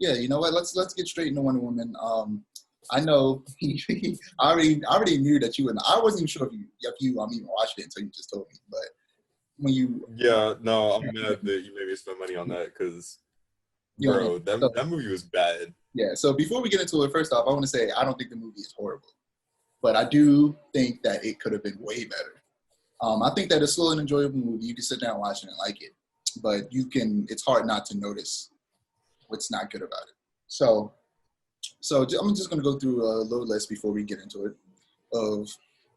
Yeah, you know what? Let's get straight into Wonder Woman. I know I already knew that you and I wasn't even sure if you even watched it until you just told me. But when you Yeah, no, I'm mad that you made me spend money on that because, you know, bro, so, that movie was bad. yeah. So before we get into it, first off, I want to say I don't think the movie is horrible, but I do think that it could have been way better. I think that it's still an enjoyable movie. You can sit down and watch it and like it, but it's hard not to notice what's not good about it. So I'm just going to go through a little list before we get into it of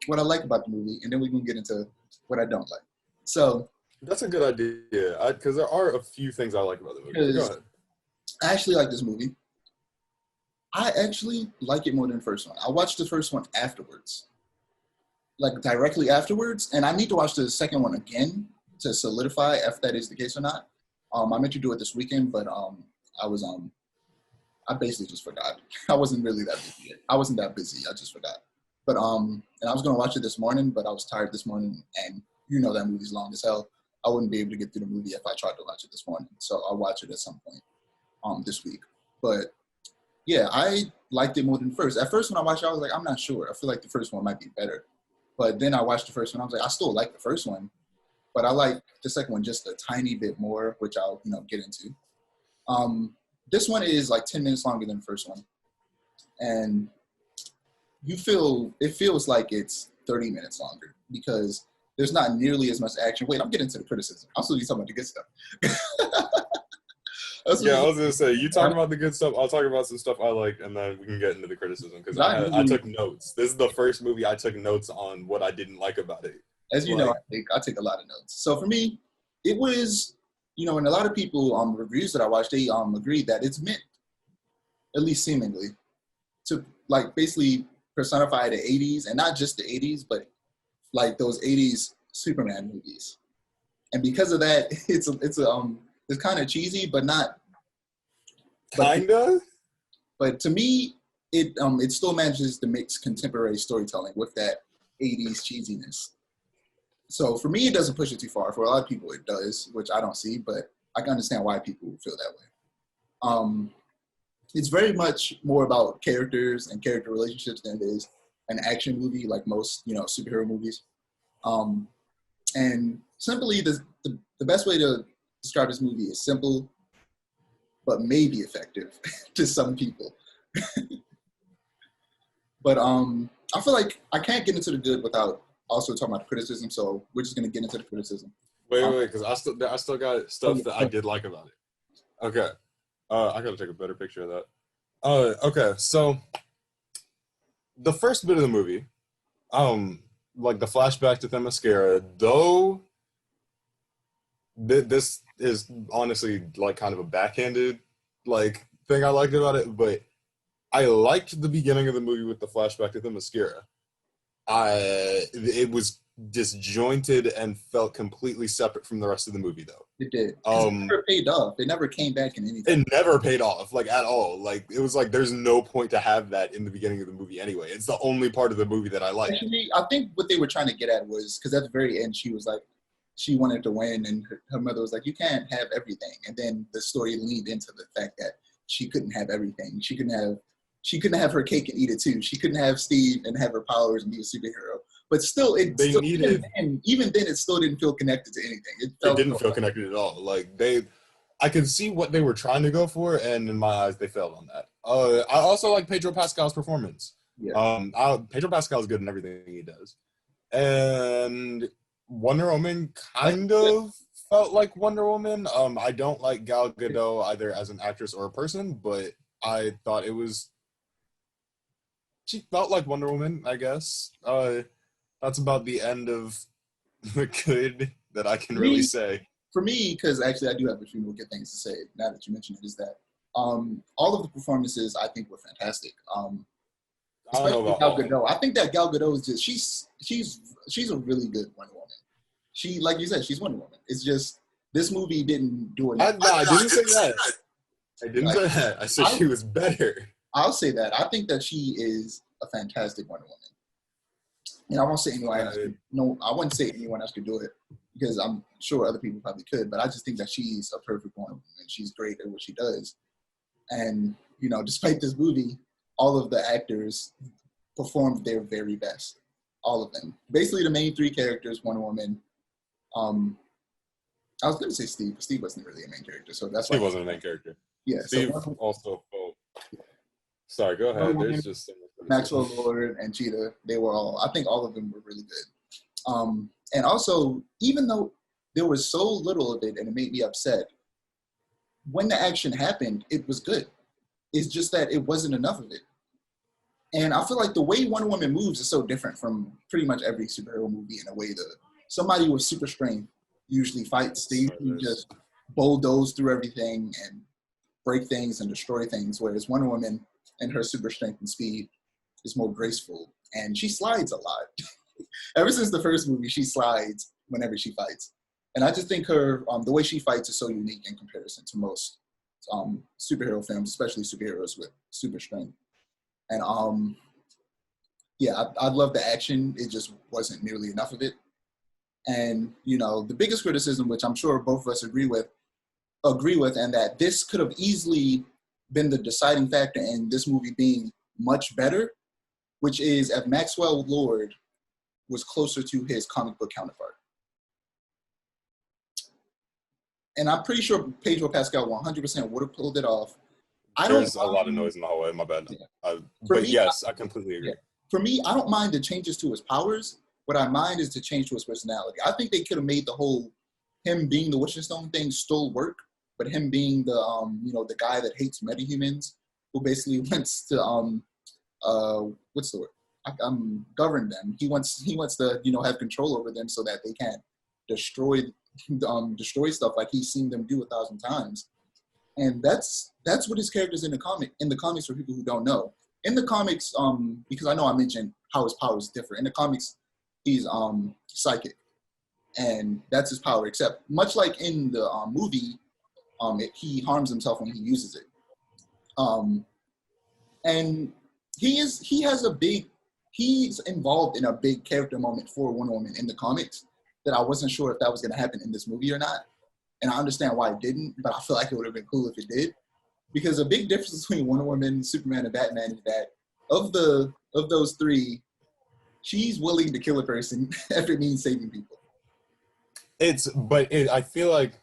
what I like about the movie, and then we can get into what I don't like. So, That's a good idea because there are a few things I like about the movie. But go because ahead. I actually like this movie. I actually like it more than the first one. I watched the first one afterwards, like directly afterwards, and I need to watch the second one again to solidify if that is the case or not. I meant to do it this weekend, but I was I basically just forgot. I wasn't really that busy. I wasn't that busy. I just forgot. But and I was gonna watch it this morning, but I was tired this morning, and you know that movie's long as hell. I wouldn't be able to get through the movie if I tried to watch it this morning. So I'll watch it at some point this week. But yeah, I liked it more than first. At first when I watched it, I was like, I'm not sure. I feel like the first one might be better. But then I watched the first one, I was like, I still like the first one, but I like the second one just a tiny bit more, which I'll get into. Um, this one is like 10 minutes longer than the first one, and it feels like it's 30 minutes longer because there's not nearly as much action. Wait, I'm getting to the criticism. I'm still talking about the good stuff. Yeah, I was gonna say you talk about the good stuff. I'll talk about some stuff I like, and then we can get into the criticism because I took notes. This is the first movie I took notes on what I didn't like about it. As you know, I take a lot of notes. So for me, it was, and a lot of people reviews that I watched, they agreed that it's meant, at least seemingly, to like basically personify the 80s, and not just the 80s, but like those 80s Superman movies. And because of that, it's kind of cheesy, but not kinda. But to me, it still manages to mix contemporary storytelling with that 80s cheesiness. So for me, it doesn't push it too far. For a lot of people, it does, which I don't see, but I can understand why people feel that way. It's very much more about characters and character relationships than it is an action movie like most, superhero movies. And simply, the best way to describe this movie is simple, but maybe effective to some people. But I feel like I can't get into the good without also talking about the criticism. So we're just gonna get into the criticism. Wait, because I still got stuff that I did like about it. Okay, I gotta take a better picture of that. Okay, so the first bit of the movie, like the flashback to Themyscira, though this is honestly like kind of a backhanded like thing I liked about it, but I liked the beginning of the movie with the flashback to Themyscira. It was disjointed and felt completely separate from the rest of the movie, though. It did. It never paid off. It never came back in anything. It never paid off, like at all. Like it was like there's no point to have that in the beginning of the movie anyway. It's the only part of the movie that I like. Actually, I think what they were trying to get at was because at the very end she was like, she wanted to win, and her mother was like, you can't have everything. And then the story leaned into the fact that she couldn't have everything. She couldn't have her cake and eat it too. She couldn't have Steve and have her powers and be a superhero. But still, even then, it still didn't feel connected to anything. It didn't feel connected at all. Like I could see what they were trying to go for, and in my eyes, they failed on that. I also like Pedro Pascal's performance. Yeah. Pedro Pascal is good in everything he does, and Wonder Woman kind of felt like Wonder Woman. I don't like Gal Gadot either as an actress or a person, but I thought she felt like Wonder Woman, I guess. That's about the end of the good that I can really say. For me, because actually I do have a few more good things to say now that you mentioned it, is that all of the performances I think were fantastic. Especially Gal Gadot. I think that Gal Gadot is just she's a really good Wonder Woman. She, like you said, she's Wonder Woman. It's just this movie didn't do enough. I didn't say that. I didn't say that. I said she was better. I'll say that. I think that she is a fantastic Wonder Woman. And I won't say anyone else. I wouldn't say anyone else could do it because I'm sure other people probably could. But I just think that she's a perfect Wonder Woman. She's great at what she does. And, you know, despite this movie, all of the actors performed their very best. All of them. Basically, the main three characters, Wonder Woman. I was going to say Steve, but Steve wasn't really a main character. So that's why. Steve wasn't a main character. Yeah. Steve so also. Sorry, go ahead. There's just Maxwell Lord and Cheetah. They were all. I think all of them were really good. And also, even though there was so little of it, and it made me upset, when the action happened, it was good. It's just that it wasn't enough of it. And I feel like the way Wonder Woman moves is so different from pretty much every superhero movie in a way that somebody with super strength usually fights. They usually just bulldoze through everything and break things and destroy things, whereas Wonder Woman and her super strength and speed is more graceful. And she slides a lot. Ever since the first movie, she slides whenever she fights. And I just think her, the way she fights is so unique in comparison to most superhero films, especially superheroes with super strength. And yeah, I love the action. It just wasn't nearly enough of it. And, you know, the biggest criticism, which I'm sure both of us agree with, and that this could have easily been the deciding factor in this movie being much better, which is if Maxwell Lord was closer to his comic book counterpart. And I'm pretty sure Pedro Pascal 100% would have pulled it off. There's a lot of noise in the hallway. My bad. Yeah. But yes, I completely agree. Yeah. For me, I don't mind the changes to his powers. What I mind is the change to his personality. I think they could have made the whole him being the Wishing Stone thing still work, but him being the the guy that hates metahumans, who basically wants to what's the word? Govern them. He wants to have control over them so that they can't destroy stuff like he's seen them do 1,000 times. And that's what his character's in the comics for people who don't know. In the comics, because I know I mentioned how his powers differ. In the comics, he's psychic, and that's his power. Except much like in the movie, he harms himself when he uses it. And he's involved in a big character moment for Wonder Woman in the comics that I wasn't sure if that was going to happen in this movie or not. And I understand why it didn't, but I feel like it would have been cool if it did. Because a big difference between Wonder Woman, Superman, and Batman is that of those three, she's willing to kill a person if it means saving people. I feel like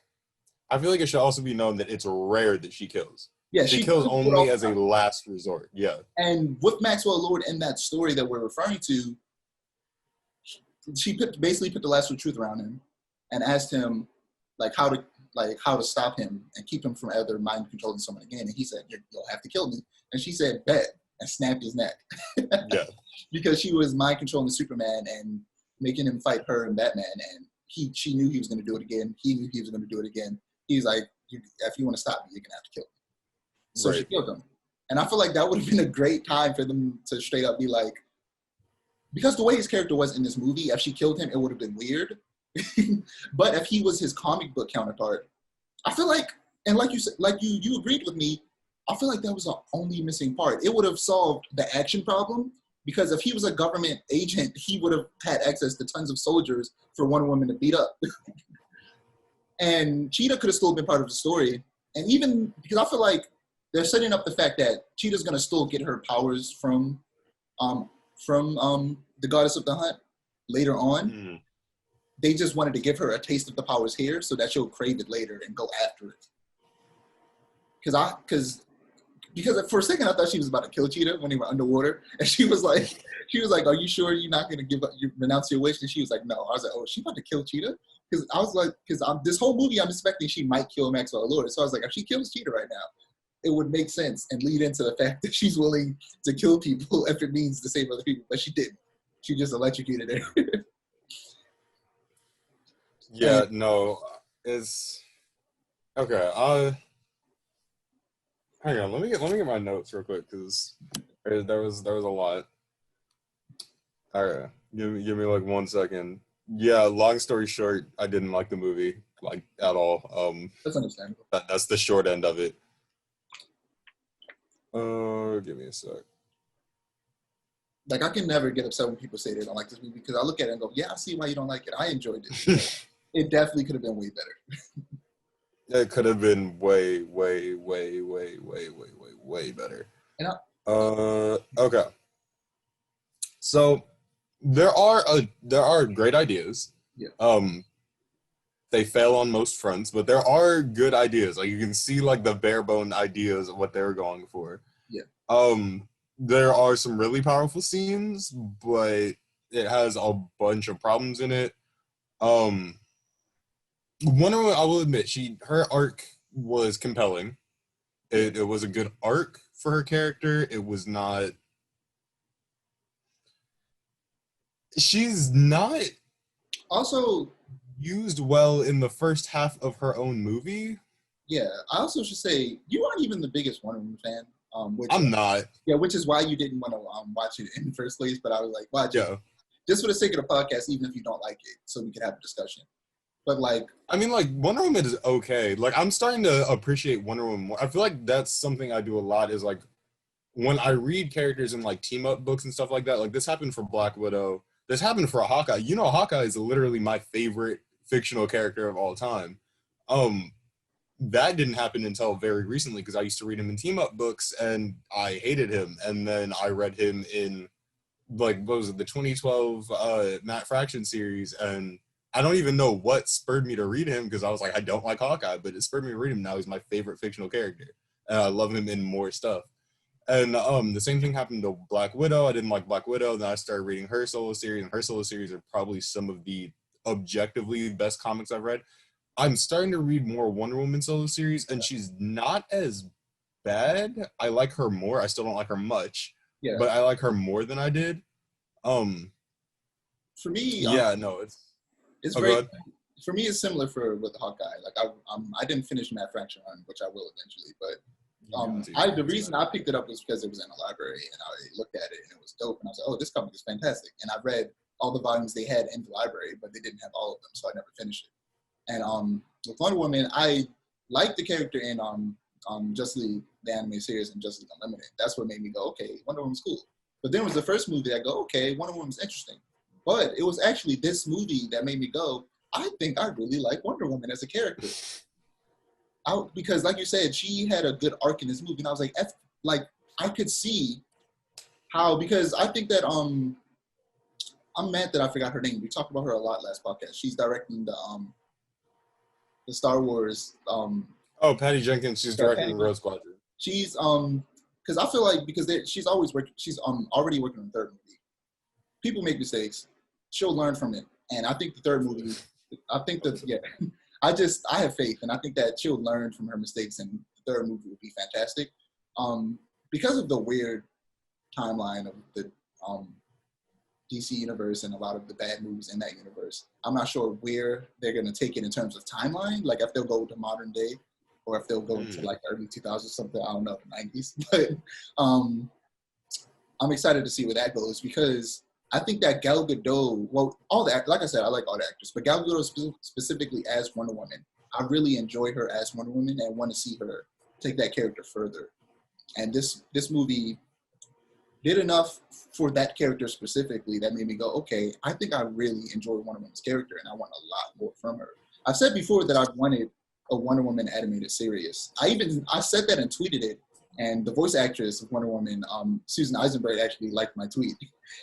it should also be known that it's rare that she kills. Yeah, she kills only as a last resort. Yeah. And with Maxwell Lord in that story that we're referring to, she basically put the lasso of truth around him and asked him how to stop him and keep him from ever mind controlling someone again. And he said, "You'll have to kill me." And she said, "Bet," and snapped his neck. Yeah. Because she was mind controlling Superman and making him fight her and Batman. And she knew he was going to do it again. He knew he was going to do it again. He's like, "If you want to stop me, you're going to have to kill me." So right. She killed him. And I feel like that would have been a great time for them to straight up be like, because the way his character was in this movie, if she killed him, it would have been weird. But if he was his comic book counterpart, I feel like, and like you said, you agreed with me, I feel like that was the only missing part. It would have solved the action problem, because if he was a government agent, he would have had access to tons of soldiers for Wonder Woman to beat up. And Cheetah could have still been part of the story. And even because I feel like they're setting up the fact that Cheetah's going to still get her powers from the Goddess of the Hunt later on. Mm-hmm. They just wanted to give her a taste of the powers here so that she'll crave it later and go after it. Because for a second I thought she was about to kill Cheetah when they were underwater, and she was like, "Are you sure you're not going to renounce your wish?" And she was like, "No." I was like, "Oh, she about to kill Cheetah?" Because I was like, this whole movie I'm expecting she might kill Maxwell Lord. So I was like, if she kills Cheetah right now, it would make sense and lead into the fact that she's willing to kill people if it means to save other people. But she didn't. She just electrocuted her. Yeah, no, it's okay. Hang on, let me get my notes real quick because there was a lot. All right, give me like 1 second. Yeah, long story short, I didn't like the movie like at all. That's understandable. That's the short end of it. Give me a sec. Like, I can never get upset when people say they don't like this movie, because I look at it and go, yeah, I see why you don't like it. I enjoyed it. It definitely could have been way better. It could have been way, way, way, way, way, way, way, way better. And Okay. So there are great ideas. yeah, Um, they fail on most fronts, but there are good ideas. Like you can see like the bare bone ideas of what they were going for. yeah. There are some really powerful scenes, but it has a bunch of problems in it. Um, Wonder Woman, I will admit, her arc was compelling. It was a good arc for her character. It was not. She's not Also, used well in the first half of her own movie. yeah, I also should say you aren't even the biggest Wonder Woman fan. Which I'm not. yeah, which is why you didn't want to watch it in the first place. But I was like, watch it Yeah. just for the sake of the podcast, even if you don't like it, so we could have a discussion. But like, I mean, like, Wonder Woman is okay. Like, I'm starting to appreciate Wonder Woman more. I feel like that's something I do a lot is, like, when I read characters in, like, team-up books and stuff like that, like, this happened for Black Widow. This happened for Hawkeye. You know, Hawkeye is literally my favorite fictional character of all time. Um, that didn't happen until very recently because I used to read him in team-up books, and I hated him. And then I read him in, like, what was it, the 2012 Matt Fraction series, and I don't even know what spurred me to read him because I was like, I don't like Hawkeye, but it spurred me to read him. Now he's my favorite fictional character, and I love him in more stuff. And the same thing happened to Black Widow. I didn't like Black Widow. Then I started reading her solo series, and her solo series are probably some of the objectively best comics I've read. I'm starting to read more Wonder Woman solo series, and she's not as bad. I like her more. I still don't like her much, yeah, but I like her more than I did. Um, for me, yeah, no, it's oh, very. go ahead. For me, it's similar with Hawkeye. Like I didn't finish Matt Fraction run, which I will eventually. But the reason I picked it up was because it was in a library, and I looked at it, and it was dope, and I was like, oh, this comic is fantastic. And I read all the volumes they had in the library, but they didn't have all of them, so I never finished it. And with Wonder Woman, I liked the character in Justice League, the anime series, and Justice League Unlimited. That's what made me go, okay, Wonder Woman's cool. But then it was the first movie that I go, okay, Wonder Woman's interesting. But it was actually this movie that made me go, I think I really like Wonder Woman as a character. Because, like you said, she had a good arc in this movie, and I was like, I could see how, because I think that I'm mad that I forgot her name. We talked about her a lot last podcast. She's directing the Star Wars. Oh, Patty Jenkins. She's directing Rogue Squadron. She's because I feel like she's always working. She's already working on the third movie. People make mistakes. She'll learn from it, and I think the third movie. I think that I have faith, and I think that she'll learn from her mistakes, and the third movie will be fantastic. Because of the weird timeline of the DC universe and a lot of the bad movies in that universe, I'm not sure where they're going to take it in terms of timeline. Like if they'll go to modern day, or if they'll go to like early 2000s, something, I don't know, the 90s. But I'm excited to see where that goes because I think that Gal Gadot, well, all the like I said, I like all the actors, but Gal Gadot specifically as Wonder Woman, I really enjoy her as Wonder Woman and want to see her take that character further. And this movie did enough for that character specifically that made me go, okay, I think I really enjoy Wonder Woman's character and I want a lot more from her. I've said before that I wanted a Wonder Woman animated series. I said that and tweeted it, and the voice actress of Wonder Woman, Susan Eisenberg, actually liked my tweet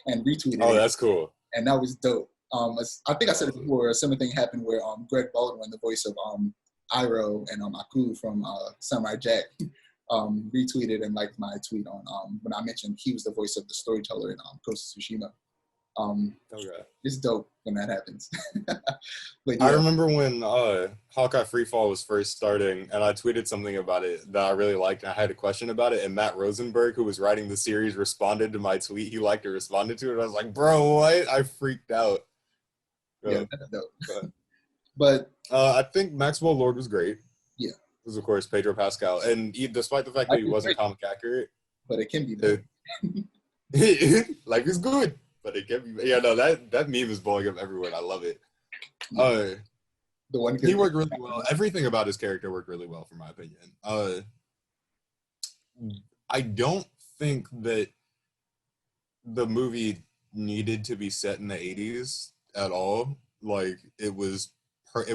and retweeted it. Oh, that's cool. And that was dope. I think I said it before, a similar thing happened where Greg Baldwin, the voice of Iroh and Aku from Samurai Jack, retweeted and liked my tweet on when I mentioned he was the voice of the storyteller in Ghost of Tsushima. Okay. It's dope when that happens. But, I remember when Hawkeye Freefall was first starting, and I tweeted something about it that I really liked, and I had a question about it, and Matt Rosenberg, who was writing the series, responded to my tweet. He liked it, responded to it, and I was like, bro, what? I freaked out. Yeah, that's dope. But I think Maxwell Lord was great. Yeah. Was, of course, Pedro Pascal. And despite the fact that he wasn't comic accurate. But it can be good. Life is good. But it can be. Yeah, no, that meme is blowing up everywhere. I love it. Yeah. The one he worked really well. Everything about his character worked really well, for my opinion. I don't think that the movie needed to be set in the 80s at all. Like, it was it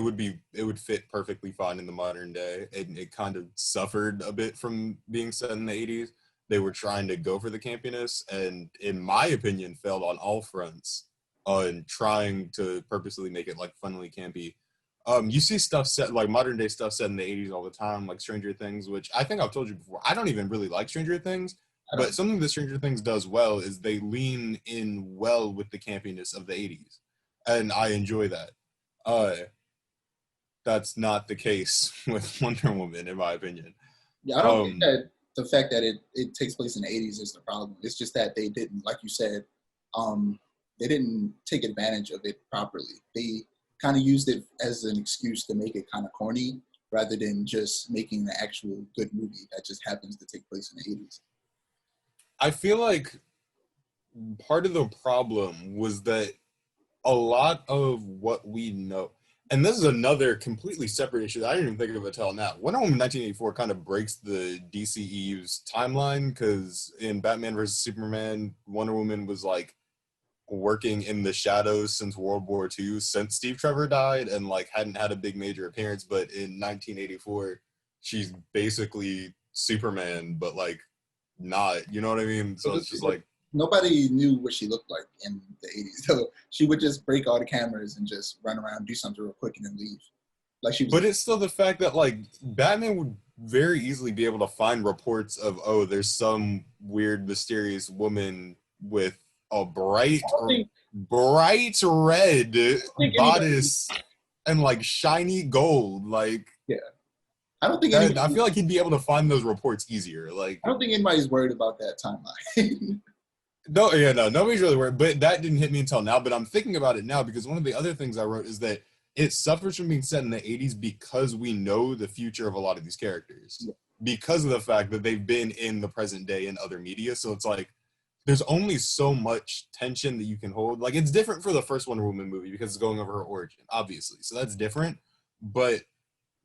would fit perfectly fine in the modern day. It kind of suffered a bit from being set in the 80s. They were trying to go for the campiness, and in my opinion, failed on all fronts on trying to purposely make it like funnily campy. You see stuff set like modern day stuff set in the 80s all the time, like Stranger Things, which I think I've told you before. I don't even really like Stranger Things, but something that Stranger Things does well is they lean in well with the campiness of the 80s, and I enjoy that. That's not the case with Wonder Woman, in my opinion. Yeah, I don't think that the fact that it takes place in the 80s is the problem. It's just that they didn't, like you said, they didn't take advantage of it properly. They kind of used it as an excuse to make it kind of corny rather than just making the actual good movie that just happens to take place in the 80s. I feel like part of the problem was that a lot of what we know, and this is another completely separate issue that I didn't even think of until now. Wonder Woman 1984 kind of breaks the DCEU's timeline because in Batman vs. Superman, Wonder Woman was like working in the shadows since World War II, since Steve Trevor died, and like hadn't had a big major appearance. But in 1984, she's basically Superman, but like not, you know what I mean? So it's just like nobody knew what she looked like in the 80s. So she would just break all the cameras and just run around, do something real quick, and then leave. Like she was. But it's still the fact that like Batman would very easily be able to find reports of, oh, there's some weird mysterious woman with a bright red bodice and like shiny gold. Like, yeah. I don't think I feel like he'd be able to find those reports easier. Like, I don't think anybody's worried about that timeline. No, nobody's really worried. But that didn't hit me until now. But I'm thinking about it now because one of the other things I wrote is that it suffers from being set in the 80s because we know the future of a lot of these characters. Yeah. Because of the fact that they've been in the present day in other media. So it's like, there's only so much tension that you can hold. Like, it's different for the first Wonder Woman movie because it's going over her origin, obviously. So that's different. But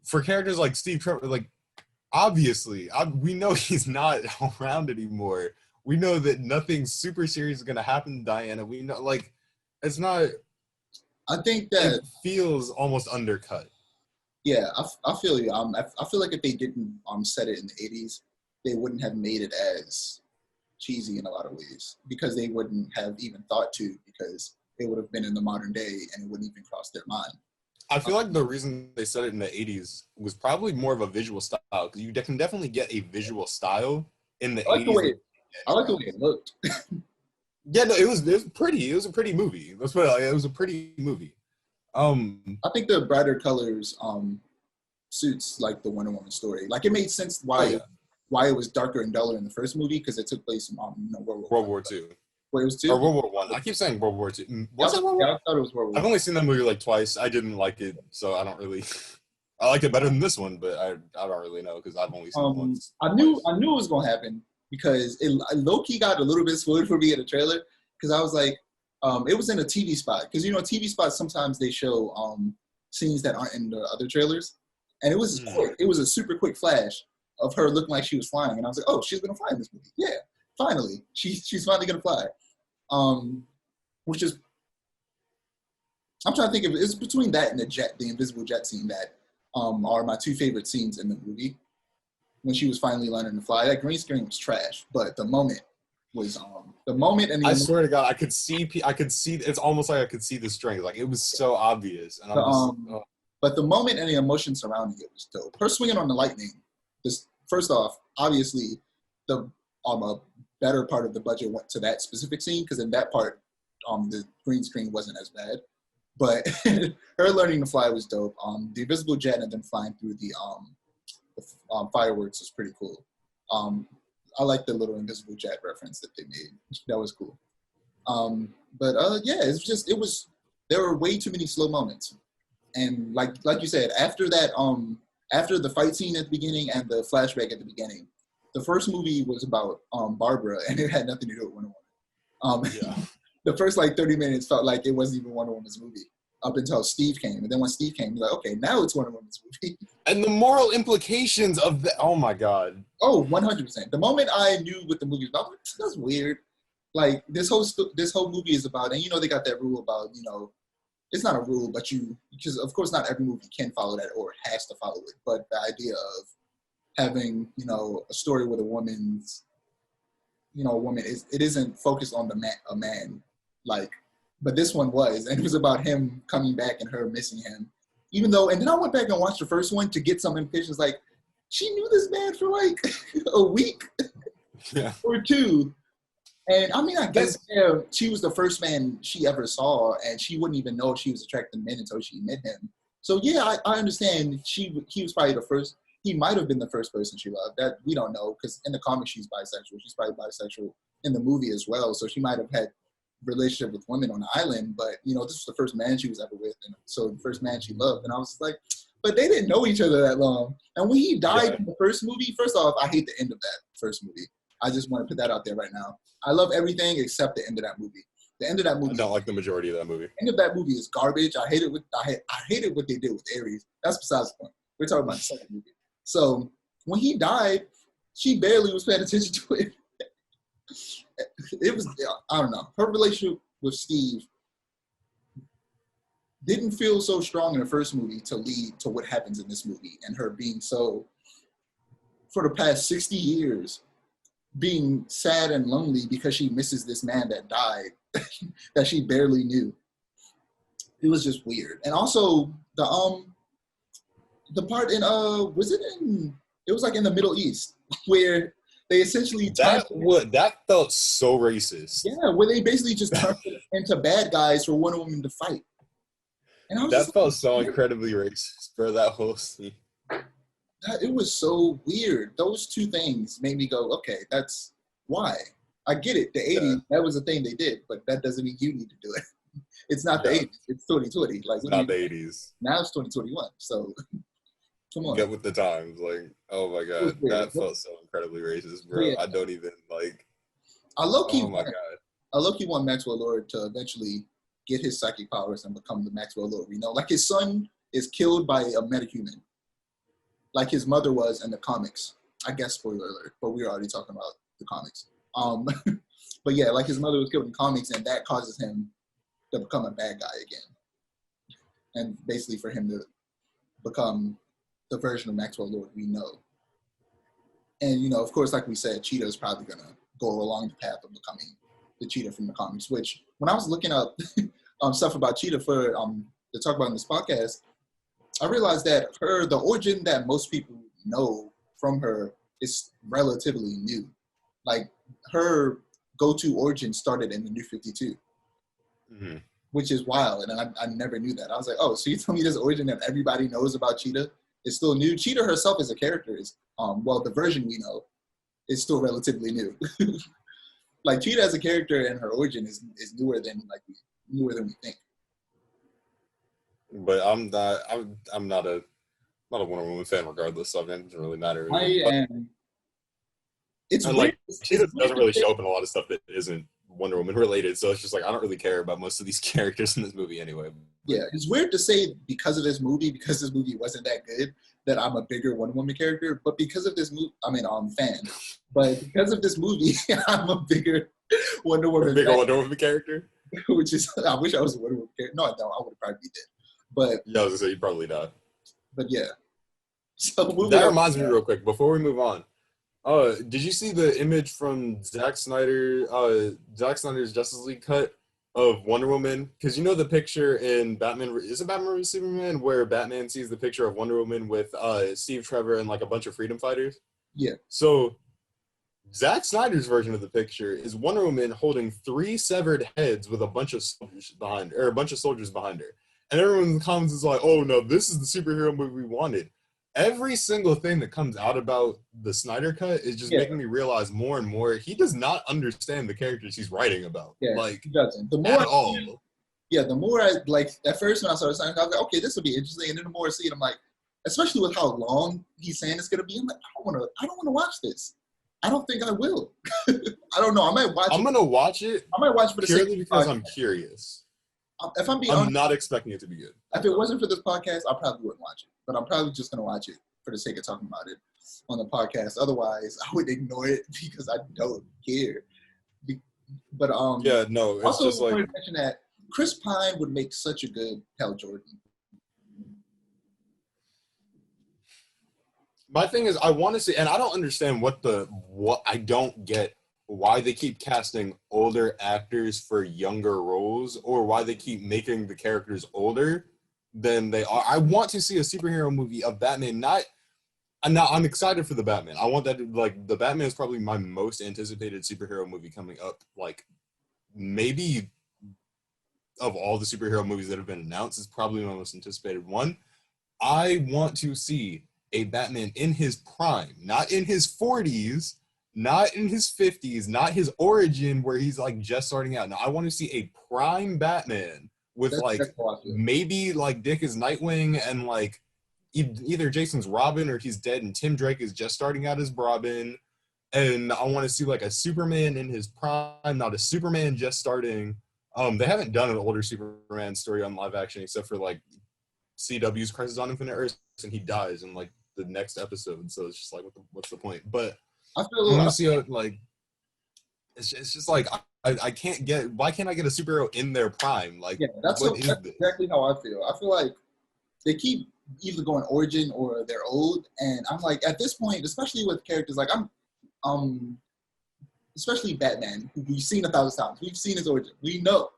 for characters like Steve Trevor, like, obviously, we know he's not around anymore. We know that nothing super serious is going to happen to Diana. We know, like, it's not. I think that it feels almost undercut. Yeah, I feel you. I feel like if they didn't set it in the 80s, they wouldn't have made it as cheesy in a lot of ways because they wouldn't have even thought to because it would have been in the modern day and it wouldn't even cross their mind. I feel like the reason they set it in the 80s was probably more of a visual style because you can definitely get a visual style in the 80s. I like the way it looked. Yeah, no, it was pretty. It was a pretty movie. Let's put it like it was a pretty movie. I think the brighter colors suits like the Wonder Woman story. Like it made sense why it was darker and duller in the first movie because it took place in World War II. Wait, it was II? Or World War I. I keep saying World War II. Was it World War? Yeah, I thought it was World War. I've only seen that movie like twice. I didn't like it, so I don't really. I liked it better than this one, but I don't really know because I've only seen it once. I knew it was gonna happen because it low-key got a little bit spoiled for me in the trailer because I was like, it was in a TV spot because TV spots sometimes they show scenes that aren't in the other trailers, and it was quick. It was a super quick flash of her looking like she was flying, and I was like, oh, she's gonna fly in this movie. Yeah, finally, she's finally gonna fly. Which is, I'm trying to think of it's between that and the invisible jet scene that are my two favorite scenes in the movie. When she was finally learning to fly, that green screen was trash, but the moment was the moment. And I swear to God, I could see. It's almost like I could see the strength. Like it was so obvious. And but the moment and the emotion surrounding it was dope. Her swinging on the lightning. First off, obviously, a better part of the budget went to that specific scene because in that part, the green screen wasn't as bad. But her learning to fly was dope. The invisible jet and then flying through the fireworks was pretty cool. I like the little invisible jet reference that they made. That was cool. There were way too many slow moments. And like you said, after that, after the fight scene at the beginning and the flashback at the beginning, the first movie was about Barbara and it had nothing to do with Wonder Woman. The first 30 minutes felt like it wasn't even Wonder Woman's movie up until Steve came. And then when Steve came, you're like, okay, now it's Wonder Woman's movie. And the moral implications of oh my God. Oh, 100%. The moment I knew what the movie was about, that's weird. Like this whole movie is about, and they got that rule about, it's not a rule, but because of course not every movie can follow that or has to follow it. But the idea of having, a story with a woman's, a woman it isn't focused on a man, like, but this one was, and it was about him coming back and her missing him. Even though, and then I went back and watched the first one to get some implications, like, she knew this man for like a week or two. And I mean, I guess she was the first man she ever saw, and she wouldn't even know she was attracted to men until she met him. So yeah, I understand. He was probably the first. He might have been the first person she loved. That we don't know, because in the comics she's bisexual. She's probably bisexual in the movie as well. So she might have had relationship with women on the island, but this was the first man she was ever with, and so the first man she loved. And I was like, but they didn't know each other that long. And when he died in the first movie, first off, I hate the end of that first movie. I just want to put that out there right now. I love everything except the end of that movie. The end of that movie. I don't like the majority of that movie. The end of that movie is garbage. I hated what they did with Ares. That's besides the point. We're talking about the second movie. So when he died, she barely was paying attention to it. It was, I don't know. Her relationship with Steve didn't feel so strong in the first movie to lead to what happens in this movie, and her being so, for the past 60 years, being sad and lonely because she misses this man that died that she barely knew. It was just weird. And also the part in it was like in the Middle East where they essentially that felt so racist. Yeah, where they basically just turned into bad guys for one woman to fight. And I was that felt so incredibly racist for that whole scene. It was so weird. Those two things made me go, okay, that's why. I get it. The 80s, that was the thing they did, but that doesn't mean you need to do it. It's not the 80s. It's 2020. Like, it's not the 80s. Now it's 2021. So, come on. Get with the times. Like, oh my God. That felt so incredibly racist, bro. Yeah. I don't even, like... oh my God. I low-key want Maxwell Lord to eventually get his psychic powers and become the Maxwell Lord we know. Like, his son is killed by a metahuman. Like his mother was in the comics. I guess spoiler alert, but we were already talking about the comics. But yeah, like his mother was killed in comics, and that causes him to become a bad guy again. And basically for him to become the version of Maxwell Lord we know. And, of course, like we said, Cheetah is probably going to go along the path of becoming the Cheetah from the comics, which when I was looking up stuff about Cheetah for to talk about in this podcast, I realized that the origin that most people know from her is relatively new. Like, her go-to origin started in the New 52, which is wild, and I never knew that. I was like, oh, so you tell me this origin that everybody knows about Cheetah is still new? Cheetah herself as a character is, the version we know is still relatively new. Like, Cheetah as a character and her origin is newer than we think. But I'm not a Wonder Woman fan regardless, so it doesn't really matter. It's weird. Like, Cheetah doesn't really show up in a lot of stuff that isn't Wonder Woman related, so it's just like I don't really care about most of these characters in this movie anyway. Yeah, it's weird to say because this movie wasn't that good, that I'm a bigger Wonder Woman character, but because of this movie, fan. But because of this movie, I'm a bigger Wonder Woman. Wonder Woman character. Which is, I wish I was a Wonder Woman character. No, I don't. I would have probably be dead. But yeah, I was gonna say you'd probably die. But yeah. So that reminds me real quick before we move on. Did you see the image from Zack Snyder's Justice League cut of Wonder Woman? Because the picture in Batman, is it Batman vs Superman, where Batman sees the picture of Wonder Woman with Steve Trevor and like a bunch of freedom fighters? Yeah. So Zack Snyder's version of the picture is Wonder Woman holding 3 severed heads with a bunch of soldiers behind her. And everyone in the comments is like, oh no, this is the superhero movie we wanted. Every single thing that comes out about the Snyder cut is just making me realize more and more he does not understand the characters he's writing about. Yeah, like, he doesn't. The more I like, at first when I started signing, I was like, okay, this will be interesting. And then the more I see it, I'm like, especially with how long he's saying it's gonna be, I'm like, I don't want to watch this. I don't think I will. I don't know. I might watch it. I'm gonna watch it. I might watch it for the purely because I'm curious. If I'm being honest, not expecting it to be good. If it wasn't for this podcast, I probably wouldn't watch it. But I'm probably just going to watch it for the sake of talking about it on the podcast. Otherwise, I would ignore it because I don't care. But yeah, no. It's also just like, to mention that Chris Pine would make such a good Hal Jordan. My thing is, I want to see, and I don't understand what I don't get why they keep casting older actors for younger roles, or why they keep making the characters older than they are. I want to see a superhero movie of Batman. I'm excited for the Batman. I want that. Like, the Batman is probably my most anticipated superhero movie coming up. Like, maybe of all the superhero movies that have been announced, is probably my most anticipated one. I want to see a Batman in his prime, not in his 40s, not in his 50s, not his origin where he's like just starting out. Now, I want to see a prime Batman with that's maybe like Dick is Nightwing, and like either Jason's Robin or he's dead and Tim Drake is just starting out as Robin. And I want to see like a Superman in his prime, not a Superman just starting. They haven't done an older Superman story on live action except for like CW's Crisis on Infinite Earths, and he dies in like the next episode. So it's just like, what's the point? But I want to see it, like, it's just like I can't get. Why can't I get a superhero in their prime? Like, yeah, that's exactly how I feel. I feel like they keep either going origin or they're old, and I'm like, at this point, especially with characters like especially Batman, who we've seen 1,000 times. We've seen his origin. We know.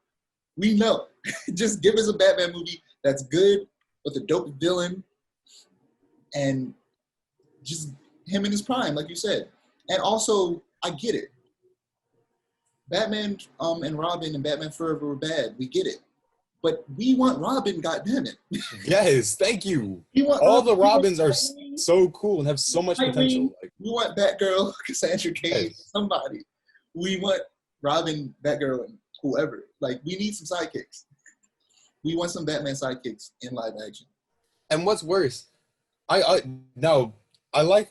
Just give us a Batman movie that's good with a dope villain, and just him in his prime, like you said. And also, I get it. Batman and Robin and Batman Forever were bad. We get it. But we want Robin, goddammit. Yes, thank you. All the Robins are so cool and have so much potential. Like, we want Batgirl, Cassandra Cain, somebody. We want Robin, Batgirl, and whoever. Like, we need some sidekicks. We want some Batman sidekicks in live action. And what's worse, I like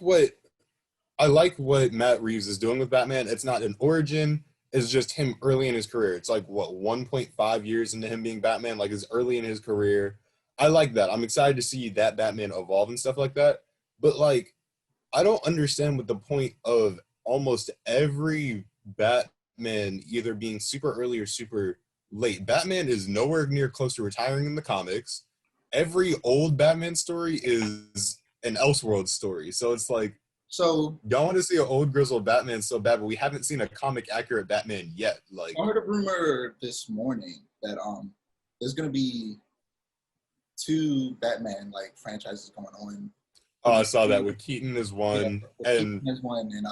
what Matt Reeves is doing with Batman. It's not an origin. It's just him early in his career. It's like, what, 1.5 years into him being Batman? Like, it's early in his career. I like that. I'm excited to see that Batman evolve and stuff like that. But, like, I don't understand what the point of almost every Batman either being super early or super late. Batman is nowhere near close to retiring in the comics. Every old Batman story is an Elseworld story. So it's like, y'all want to see an old grizzled Batman so bad, but we haven't seen a comic accurate Batman yet. Like, I heard a rumor this morning that there's gonna be 2 Batman like franchises going on. Oh, I saw that with Keaton as one, and Keaton as one, and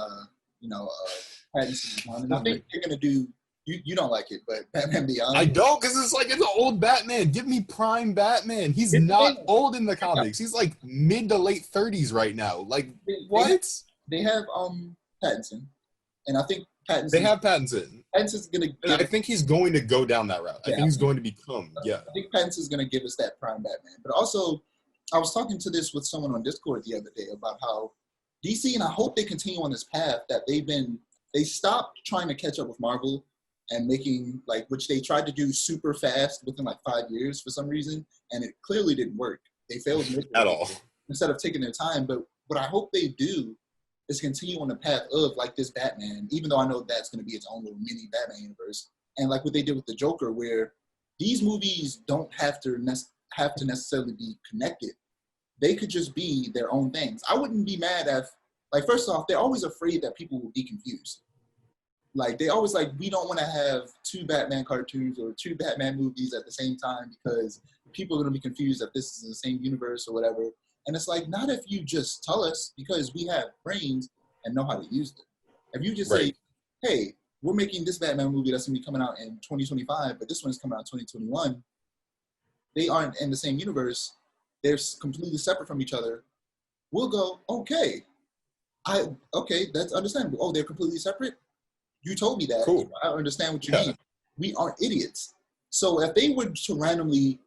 Pattinson is one. And I think they're gonna do. You don't like it, but Batman Beyond. I don't, because it's like, it's an old Batman. Give me prime Batman. He's not old in the comics. He's like mid to late 30s right now. Like, what? They have Pattinson, and I think Pattinson. They have Pattinson. Pattinson's gonna. I think he's going to go down that route. I think he's going to become. Yeah. I think Pattinson's gonna give us that prime Batman. But also, I was talking to this with someone on Discord the other day about how DC, and I hope they continue on this path that they stopped trying to catch up with Marvel and making, like, which they tried to do super fast within like 5 years for some reason, and it clearly didn't work. They failed at all instead of taking their time. But what I hope they do is continue on the path of like this Batman, even though I know that's going to be its own little mini Batman universe, and like what they did with the Joker, where these movies don't have to necessarily be connected. They could just be their own things. I wouldn't be mad if, like, first off, they're always afraid that people will be confused. Like, they always like, we don't want to have 2 Batman cartoons or 2 Batman movies at the same time because people are going to be confused if this is the same universe or whatever. And it's like, not if you just tell us, because we have brains and know how to use them. If you just say, hey, we're making this Batman movie that's going to be coming out in 2025, but this one's coming out in 2021, they aren't in the same universe. They're completely separate from each other. We'll go, okay, that's understandable. Oh, they're completely separate? You told me that. Cool. I understand what you mean. We aren't idiots. So if they were to randomly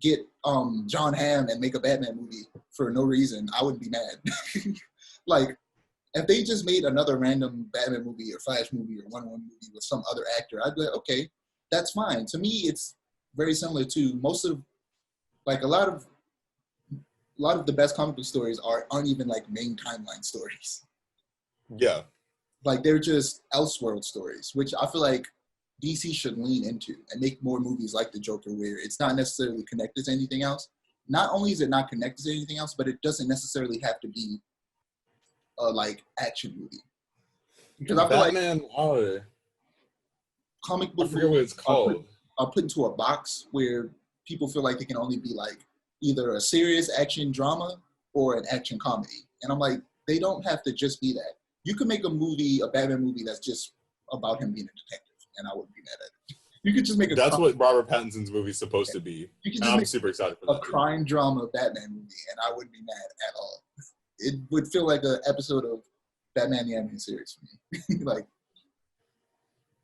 get John Hamm and make a Batman movie for no reason, I wouldn't be mad. Like, if they just made another random Batman movie or Flash movie or Wonder Woman movie with some other actor, I'd be like, okay, that's fine. To me, it's very similar to most of, like, a lot of the best comic book stories aren't even like main timeline stories. Yeah. Like, they're just Elseworld stories, which I feel like DC should lean into and make more movies like the Joker, where it's not necessarily connected to anything else. Not only is it not connected to anything else, but it doesn't necessarily have to be a like action movie. Because I feel Batman, like comic I book forget what it's called. are put into a box where people feel like they can only be like either a serious action drama or an action comedy. And I'm like, they don't have to just be that. You could make a Batman movie that's just about him being a detective, and I wouldn't be mad at it. You could just make That's what Robert Pattinson's movie's supposed to be. You could and I'm super excited for that. A crime drama Batman movie, and I wouldn't be mad at all. It would feel like an episode of Batman the Animated Series for me. Like,